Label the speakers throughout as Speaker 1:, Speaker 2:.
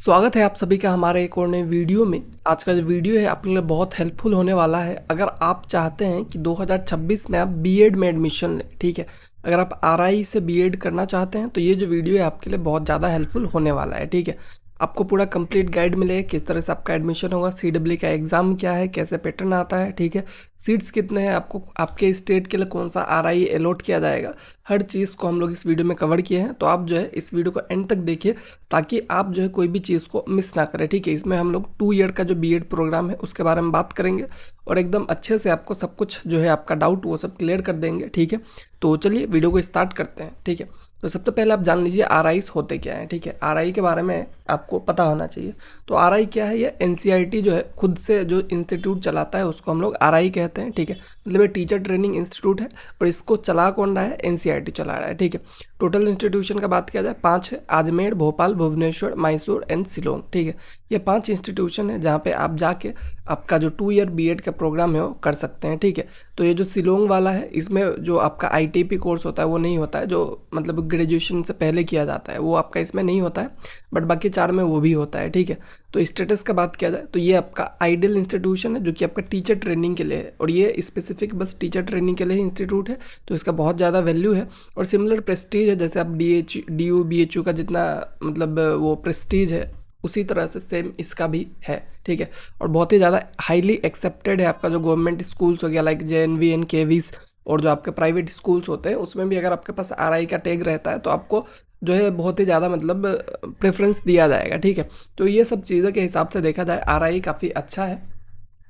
Speaker 1: स्वागत है आप सभी का हमारे एक और नए वीडियो में। आज का जो वीडियो है आपके लिए बहुत हेल्पफुल होने वाला है। अगर आप चाहते हैं कि 2026 में आप बीएड में एडमिशन लें, ठीक है, अगर आप आरआई से बीएड करना चाहते हैं तो ये जो वीडियो है आपके लिए बहुत ज़्यादा हेल्पफुल होने वाला है। ठीक है, आपको पूरा कंप्लीट गाइड मिलेगा किस तरह से आपका एडमिशन होगा, सीडब्ल्यू का एग्ज़ाम क्या है, कैसे पैटर्न आता है, ठीक है, सीट्स कितने हैं, आपको आपके स्टेट के लिए कौन सा आरआई अलॉट किया जाएगा, हर चीज़ को हम लोग इस वीडियो में कवर किए हैं। तो आप जो है इस वीडियो को एंड तक देखिए ताकि आप जो है कोई भी चीज़ को मिस ना करें। ठीक है, इसमें हम लोग 2 ईयर का जो बीएड प्रोग्राम है उसके बारे में बात करेंगे और एकदम अच्छे से आपको सब कुछ जो है आपका डाउट वो सब क्लियर कर देंगे। ठीक है, तो चलिए वीडियो को स्टार्ट करते हैं। ठीक है, तो सबसे पहले आप जान लीजिए आरआईस होते क्या हैं। ठीक है, आरआई के बारे में आपको पता होना चाहिए। तो आरआई क्या है, ये एनसीईआरटी जो है खुद से जो इंस्टीट्यूट चलाता है उसको हम लोग आरआई कहते हैं। ठीक है, मतलब ये टीचर ट्रेनिंग इंस्टीट्यूट है और इसको चला कौन रहा है, एनसीईआरटी चला रहा है। ठीक है, टोटल इंस्टीट्यूशन का बात किया जाए 5 है, अजमेर, भोपाल, भुवनेश्वर, मैसूर एंड शिलोंग। ठीक है, ये 5 इंस्टीट्यूशन है जहाँ पे आप जाके आपका जो 2 ईयर बीएड का प्रोग्राम है वो कर सकते हैं। ठीक है, तो ये जो शिलोंग वाला है इसमें जो आपका आईटीपी कोर्स होता है वो नहीं होता है, जो मतलब ग्रेजुएशन से पहले किया जाता है वो आपका इसमें नहीं होता है, बट बाकी 4 में वो भी होता है। ठीक है, तो स्टेटस का बात किया जाए तो ये आपका आइडियल इंस्टीट्यूशन है जो कि आपका टीचर ट्रेनिंग के लिए है और ये स्पेसिफिक बस टीचर ट्रेनिंग के लिए ही इंस्टीट्यूट है, तो इसका बहुत ज़्यादा वैल्यू है और सिमिलर प्रेस्टीज है। जैसे आप डीयू बीएचयू का जितना मतलब वो प्रेस्टीज है उसी तरह से सेम इसका भी है। ठीक है, और बहुत ही ज़्यादा हाईली एक्सेप्टेड है। आपका जो गवर्नमेंट स्कूल्स हो गया लाइक जेएनवीएन, केवीज और जो आपके प्राइवेट स्कूल्स होते हैं उसमें भी अगर आपके पास आरआई का टैग रहता है तो आपको जो है बहुत ही ज़्यादा मतलब प्रेफरेंस दिया जाएगा। ठीक है, तो ये सब चीज़ों के हिसाब से देखा जाए आरआई काफ़ी अच्छा है।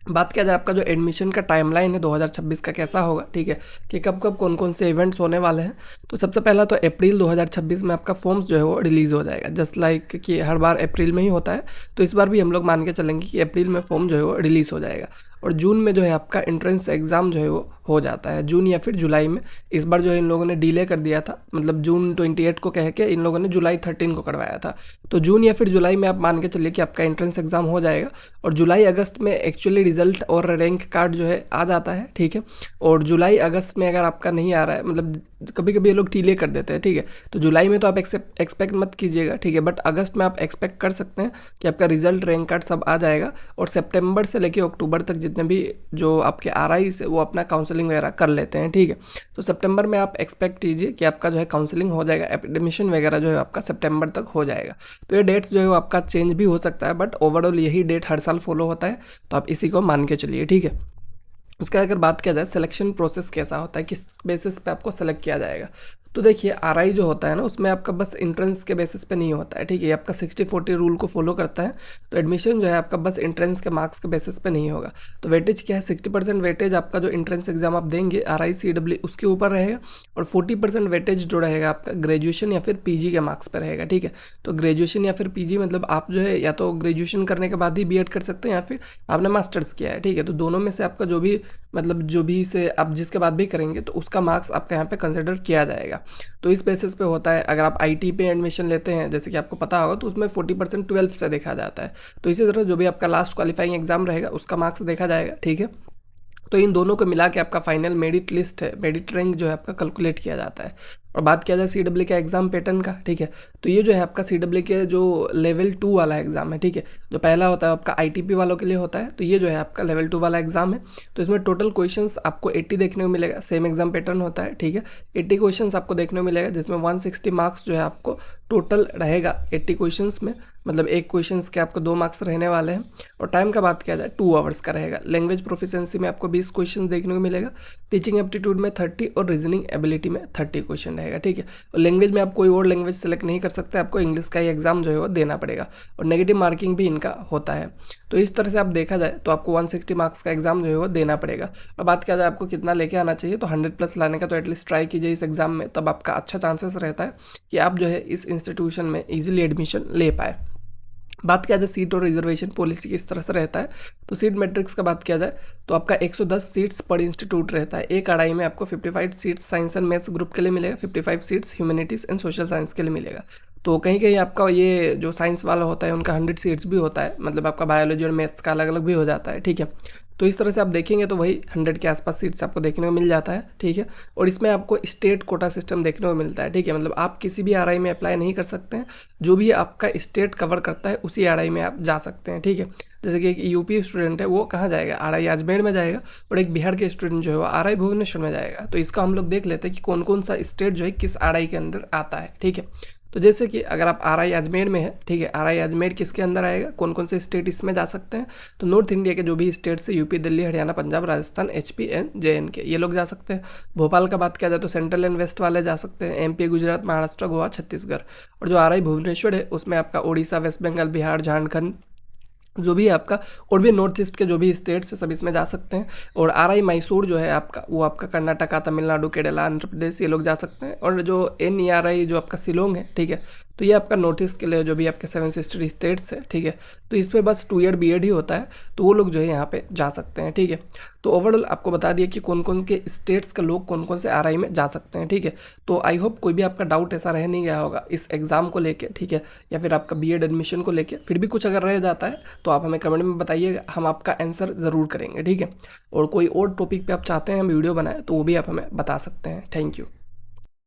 Speaker 1: बात किया जाए आपका जो एडमिशन का टाइमलाइन है 2026 का कैसा होगा, ठीक है, कि कब कब कौन कौन से इवेंट्स होने वाले हैं। तो सबसे पहला तो अप्रैल 2026 में आपका फॉर्म्स जो है वो रिलीज़ हो जाएगा, जस्ट लाइक कि हर बार अप्रैल में ही होता है, तो इस बार भी हम लोग मान के चलेंगे कि अप्रैल में फॉर्म जो है वो रिलीज़ हो जाएगा। और जून में जो है आपका एंट्रेंस एग्ज़ाम जो है वो हो जाता है, जून या फिर जुलाई में। इस बार जो है इन लोगों ने डिले कर दिया था, मतलब जून 28 को कह के इन लोगों ने जुलाई 13 को करवाया था, तो जून या फिर जुलाई में आप मान के चलिए कि आपका एंट्रेंस एग्ज़ाम हो जाएगा। और जुलाई अगस्त में एक्चुअली रिजल्ट और रैंक कार्ड जो है आ जाता है। ठीक है, और जुलाई अगस्त में अगर आपका नहीं आ रहा है, मतलब कभी कभी ये लोग डिले कर देते हैं, ठीक है, तो जुलाई में तो आप एक्सपेक्ट मत कीजिएगा, ठीक है, बट अगस्त में आप एक्सपेक्ट कर सकते हैं कि आपका रिजल्ट रैंक कार्ड सब आ जाएगा और सितंबर से लेकर अक्टूबर तक जितने भी जो आपके आरआई से वो अपना काउंसलिंग वगैरह कर लेते हैं। ठीक है, तो सितंबर में आप एक्सपेक्ट कीजिए कि आपका जो है काउंसलिंग हो जाएगा, एडमिशन वगैरह जो है आपका सितंबर तक हो जाएगा। तो ये डेट्स जो है वो आपका चेंज भी हो सकता है, बट ओवरऑल यही डेट हर साल फॉलो होता है, तो आप इसी को मान के चलिए। ठीक है, उसका अगर बात किया जाए सिलेक्शन प्रोसेस कैसा होता है, किस बेसिस पे आपको सेलेक्ट किया जाएगा, तो देखिए आरआई जो होता है ना उसमें आपका बस एंट्रेंस के बेसिस पे नहीं होता है। ठीक है, ये आपका 60-40 रूल को फॉलो करता है, तो एडमिशन जो है आपका बस एंट्रेंस के मार्क्स के बेसिस पे नहीं होगा। तो वेटेज क्या है, 60% वेटेज आपका जो एंट्रेंस एग्जाम आप देंगे आरआई सीडब्ल्यू उसके ऊपर रहेगा और 40% वेटेज जो रहेगा आपका ग्रेजुएशन या फिर पीजी के मार्क्स पर रहेगा। ठीक है, तो ग्रेजुएशन या फिर पीजी मतलब आप जो है या तो ग्रेजुएशन करने के बाद ही बीएड कर सकते हैं या फिर आपने मास्टर्स किया है। ठीक है, तो दोनों में से आपका जो भी से आप जिसके बाद भी करेंगे तो उसका मार्क्स आपका यहाँ पे कंसिडर किया जाएगा। तो इस बेसिस पे होता है। अगर आप आईटी पे एडमिशन लेते हैं जैसे कि आपको पता होगा तो उसमें 40% 12th से देखा जाता है, तो इसी तरह जो भी आपका लास्ट क्वालिफाइंग एग्जाम रहेगा उसका मार्क्स देखा जाएगा। ठीक है, तो इन दोनों को मिला के आपका फाइनल मेरिट लिस्ट है, मेरिट रैंक जो है आपका कैलकुलेट किया जाता है। और बात किया जाए सीडब्ल्यू के एग्ज़ाम पैटर्न का, ठीक है, तो ये जो है आपका सीडब्ल्यू के जो लेवल 2 वाला एग्ज़ाम है, ठीक है, जो पहला होता है आपका आईटीपी वालों के लिए होता है, तो ये जो है आपका लेवल 2 वाला एग्ज़ाम है। तो इसमें टोटल क्वेश्चंस आपको 80 देखने को मिलेगा, सेम एग्जाम पैटर्न होता है। ठीक है, 80 क्वेश्चंस आपको देखने को मिलेगा जिसमें 160 मार्क्स जो है आपको टोटल रहेगा 80 क्वेश्चंस में, मतलब एक क्वेश्चन के आपको 2 मार्क्स रहने वाले हैं। और टाइम का बात किया जाए 2 आवर्स का रहेगा। लैंग्वेज प्रोफिशिएंसी में आपको 20 क्वेश्चन देखने को मिलेगा, टीचिंग एप्टीट्यूड में 30 और रीजनिंग एबिलिटी में 30 क्वेश्चन रहेगा। ठीक है, और लैंग्वेज में आप कोई और लैंग्वेज सेलेक्ट नहीं कर सकते, आपको इंग्लिश का ही एग्जाम जो है वो देना पड़ेगा और नेगेटिव मार्किंग भी इनका होता है। तो इस तरह से आप देखा जाए तो आपको 160 मार्क्स का एग्जाम जो है वो देना पड़ेगा। और बात किया जाए आपको कितना लेके आना चाहिए, तो 100+ लाने का तो एटलीस्ट ट्राई कीजिए इस एग्जाम में, तब आपका अच्छा चांसेस रहता है कि आप जो है इस इंस्टीट्यूशन में ईजिली एडमिशन ले पाए। बात किया जाए सीट और रिजर्वेशन पॉलिसी किस तरह से रहता है, तो सीट मैट्रिक्स का बात किया जाए तो आपका 110 सीट्स पर इंस्टीट्यूट रहता है। एक आरआई में आपको 55 seats science and maths group के लिए मिलेगा, 55 seats humanities and social science के लिए मिलेगा। तो कहीं कहीं आपका ये जो साइंस वाला होता है उनका 100 सीट्स भी होता है, मतलब आपका बायोलॉजी और मैथ्स का अलग अलग भी हो जाता है, ठीक है। तो इस तरह से आप देखेंगे तो वही 100 के आसपास सीट्स आपको देखने को मिल जाता है, ठीक है। और इसमें आपको स्टेट कोटा सिस्टम देखने को मिलता है, ठीक है। मतलब आप किसी भी आरआई में अप्लाई नहीं कर सकते हैं, जो भी आपका स्टेट कवर करता है उसी आरआई में आप जा सकते हैं, ठीक है। जैसे कि एक यूपी स्टूडेंट है, वो कहाँ जाएगा, आरआई अजमेर में जाएगा, और एक बिहार के स्टूडेंट जो है वो आरआई भुवनेश्वर में जाएगा। तो इसका हम लोग देख लेते हैं कि कौन कौन सा स्टेट जो है किस आरआई के अंदर आता है, ठीक है। तो जैसे कि अगर आप आरआई अजमेर में है, ठीक है, आरआई अजमेर किसके अंदर आएगा, कौन कौन से स्टेट इसमें जा सकते हैं, तो नॉर्थ इंडिया के जो भी स्टेट्स है, UP, Delhi, Haryana, Punjab, Rajasthan, HP and JNK, ये लोग जा सकते हैं। भोपाल का बात किया जाए तो सेंट्रल एंड वेस्ट वाले जा सकते हैं, एमपी, गुजरात, महाराष्ट्र, गोवा, छत्तीसगढ़। और जो आरआई भुवनेश्वर है उसमें आपका उड़ीसा, वेस्ट बंगाल, बिहार, झारखंड, जो भी आपका और भी नॉर्थ ईस्ट के जो भी स्टेट्स है सब इसमें जा सकते हैं। और आरआई मैसूर जो है आपका, वो आपका कर्नाटका, तमिलनाडु, केरला, आंध्र प्रदेश, ये लोग जा सकते हैं। और जो एनईआरआई जो आपका शिलोंग है, ठीक है, तो ये आपका नॉर्थ ईस्ट के लिए जो भी आपके 7 सिस्टर स्टेट्स है, ठीक है। तो इस पर बस 2 ईयर बीएड ही होता है, तो वो लोग जो है यहाँ पे जा सकते हैं, ठीक है। तो ओवरऑल आपको बता दिया कि कौन कौन के स्टेट्स के लोग कौन कौन से आरआई में जा सकते हैं, ठीक है। तो आई होप कोई भी आपका डाउट ऐसा रह नहीं गया होगा इस एग्ज़ाम को लेके, ठीक है, या फिर आपका बीएड एडमिशन को लेके। फिर भी कुछ अगर रह जाता है तो आप हमें कमेंट में बताइएगा, हम आपका आंसर ज़रूर करेंगे, ठीक है। और कोई और टॉपिक पे आप चाहते हैं हम वीडियो बनाएं तो वो भी आप हमें बता सकते हैं। Thank you.